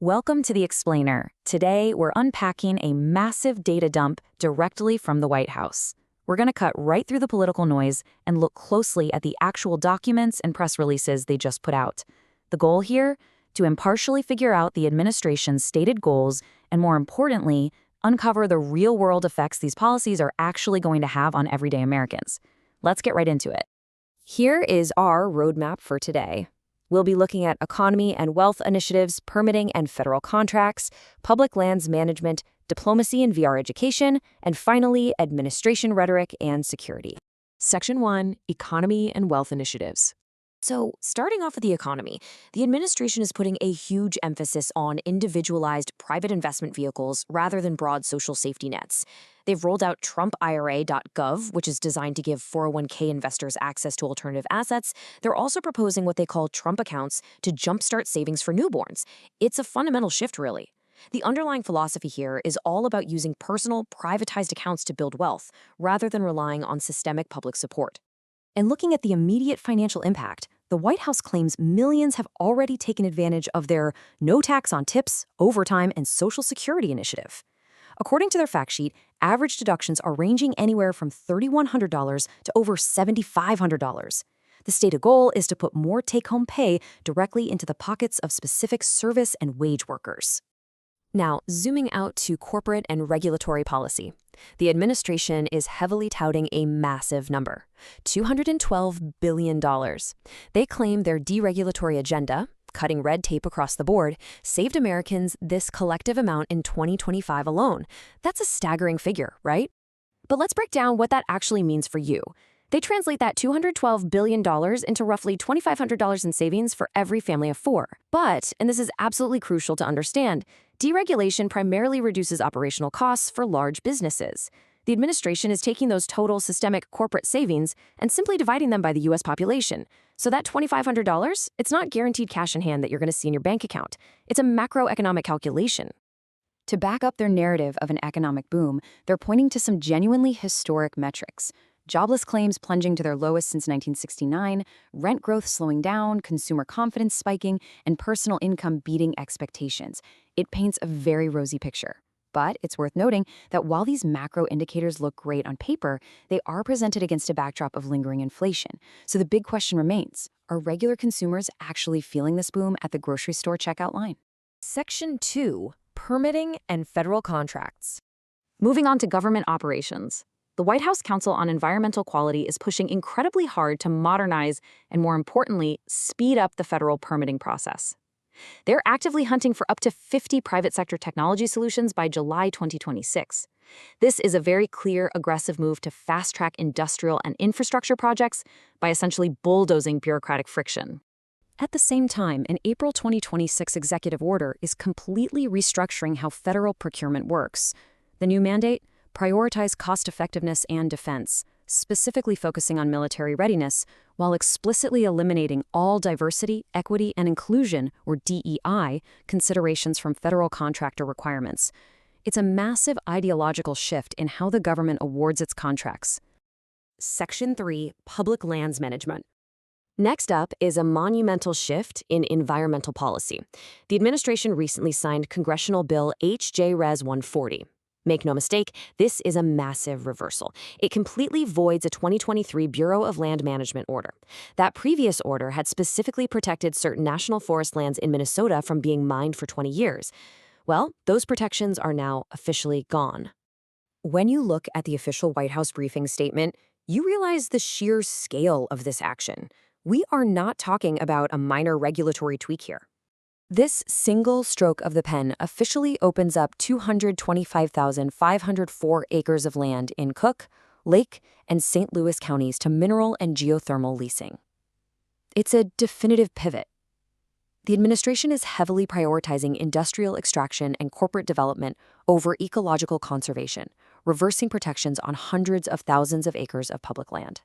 Welcome to The Explainer. Today, we're unpacking a massive data dump directly from the White House. We're going to cut right through the political noise and look closely at the actual documents and press releases they just put out. The goal here? To impartially figure out the administration's stated goals and, more importantly, uncover the real-world effects these policies are actually going to have on everyday Americans. Let's get right into it. Here is our roadmap for today. We'll be looking at economy and wealth initiatives, permitting and federal contracts, public lands management, diplomacy and VR education, and finally, administration rhetoric and security. Section 1, Economy and Wealth Initiatives. So, starting off with the economy, the administration is putting a huge emphasis on individualized private investment vehicles rather than broad social safety nets. They've rolled out TrumpIRA.gov, which is designed to give 401k investors access to alternative assets. They're also proposing what they call Trump accounts to jumpstart savings for newborns. It's a fundamental shift, really. The underlying philosophy here is all about using personal, privatized accounts to build wealth, rather than relying on systemic public support. And looking at the immediate financial impact, the White House claims millions have already taken advantage of their no tax on tips, overtime, and Social Security initiative. According to their fact sheet, average deductions are ranging anywhere from $3,100 to over $7,500. The stated goal is to put more take-home pay directly into the pockets of specific service and wage workers. Now, zooming out to corporate and regulatory policy, the administration is heavily touting a massive number, $212 billion. They claim their deregulatory agenda, cutting red tape across the board, saved Americans this collective amount in 2025 alone. That's a staggering figure, right? But let's break down what that actually means for you. They translate that $212 billion into roughly $2,500 in savings for every family of four. But, and this is absolutely crucial to understand, deregulation primarily reduces operational costs for large businesses. The administration is taking those total systemic corporate savings and simply dividing them by the U.S. population. So that $2,500, it's not guaranteed cash in hand that you're going to see in your bank account. It's a macroeconomic calculation. To back up their narrative of an economic boom, they're pointing to some genuinely historic metrics. Jobless claims plunging to their lowest since 1969, rent growth slowing down, consumer confidence spiking, and personal income beating expectations. It paints a very rosy picture. But it's worth noting that while these macro indicators look great on paper, they are presented against a backdrop of lingering inflation. So the big question remains, are regular consumers actually feeling this boom at the grocery store checkout line? Section 2, Permitting and Federal Contracts. Moving on to government operations. The White House Council on Environmental Quality is pushing incredibly hard to modernize and, more importantly, speed up the federal permitting process. They're actively hunting for up to 50 private sector technology solutions by July 2026. This is a very clear, aggressive move to fast-track industrial and infrastructure projects by essentially bulldozing bureaucratic friction. At the same time, an April 2026 executive order is completely restructuring how federal procurement works. The new mandate? Prioritize cost-effectiveness and defense, specifically focusing on military readiness, while explicitly eliminating all diversity, equity, and inclusion, or DEI, considerations from federal contractor requirements. It's a massive ideological shift in how the government awards its contracts. Section 3, Public Lands Management. Next up is a monumental shift in environmental policy. The administration recently signed Congressional Bill H.J. Res. 140. Make no mistake, this is a massive reversal. It completely voids a 2023 Bureau of Land Management order. That previous order had specifically protected certain national forest lands in Minnesota from being mined for 20 years. Well, those protections are now officially gone. When you look at the official White House briefing statement, you realize the sheer scale of this action. We are not talking about a minor regulatory tweak here. This single stroke of the pen officially opens up 225,504 acres of land in Cook, Lake, and St. Louis counties to mineral and geothermal leasing. It's a definitive pivot. The administration is heavily prioritizing industrial extraction and corporate development over ecological conservation, reversing protections on hundreds of thousands of acres of public land.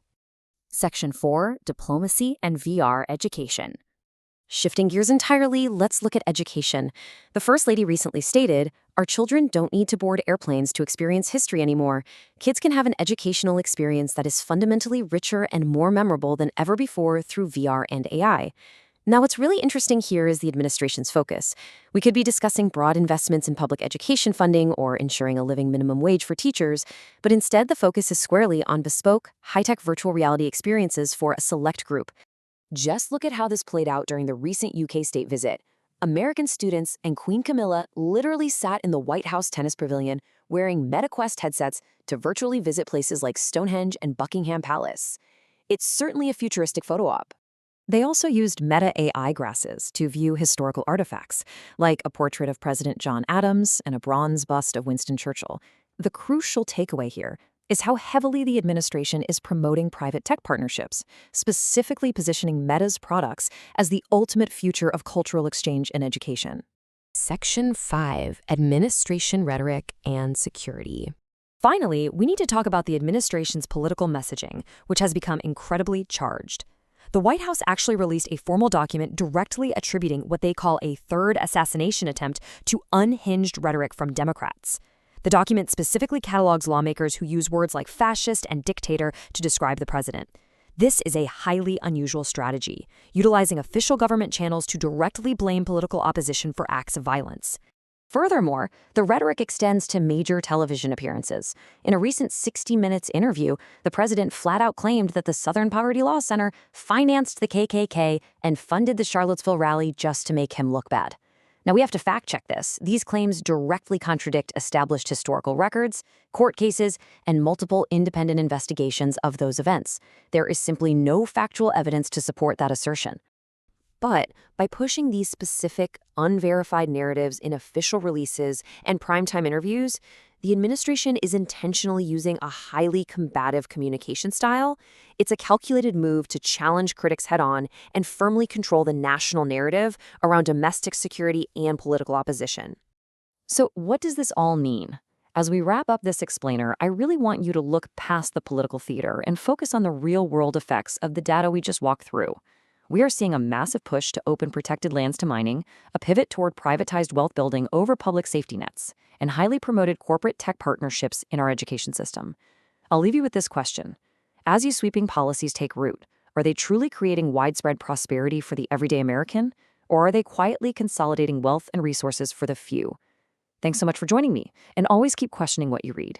Section 4, Diplomacy and VR Education. Shifting gears entirely, let's look at education. The First Lady recently stated, "Our children don't need to board airplanes to experience history anymore. Kids can have an educational experience that is fundamentally richer and more memorable than ever before through VR and AI." Now, what's really interesting here is the administration's focus. We could be discussing broad investments in public education funding or ensuring a living minimum wage for teachers, but instead the focus is squarely on bespoke, high-tech virtual reality experiences for a select group. Just look at how this played out during the recent UK state visit. American students and Queen Camilla literally sat in the White House tennis pavilion wearing MetaQuest headsets to virtually visit places like Stonehenge and Buckingham Palace. It's certainly a futuristic photo op. They also used Meta AI glasses to view historical artifacts, like a portrait of President John Adams and a bronze bust of Winston Churchill. The crucial takeaway here is how heavily the administration is promoting private tech partnerships, specifically positioning Meta's products as the ultimate future of cultural exchange and education. Section 5, Administration Rhetoric and Security. Finally, we need to talk about the administration's political messaging, which has become incredibly charged. The White House actually released a formal document directly attributing what they call a third assassination attempt to unhinged rhetoric from Democrats. The document specifically catalogs lawmakers who use words like fascist and dictator to describe the president. This is a highly unusual strategy, utilizing official government channels to directly blame political opposition for acts of violence. Furthermore, the rhetoric extends to major television appearances. In a recent 60 Minutes interview, the president flat out claimed that the Southern Poverty Law Center financed the KKK and funded the Charlottesville rally just to make him look bad. Now, we have to fact-check this. These claims directly contradict established historical records, court cases, and multiple independent investigations of those events. There is simply no factual evidence to support that assertion. But by pushing these specific, unverified narratives in official releases and primetime interviews, the administration is intentionally using a highly combative communication style. It's a calculated move to challenge critics head-on and firmly control the national narrative around domestic security and political opposition. So what does this all mean? As we wrap up this explainer, I really want you to look past the political theater and focus on the real-world effects of the data we just walked through. We are seeing a massive push to open protected lands to mining, a pivot toward privatized wealth building over public safety nets, and highly promoted corporate tech partnerships in our education system. I'll leave you with this question. As these sweeping policies take root, are they truly creating widespread prosperity for the everyday American, or are they quietly consolidating wealth and resources for the few? Thanks so much for joining me, and always keep questioning what you read.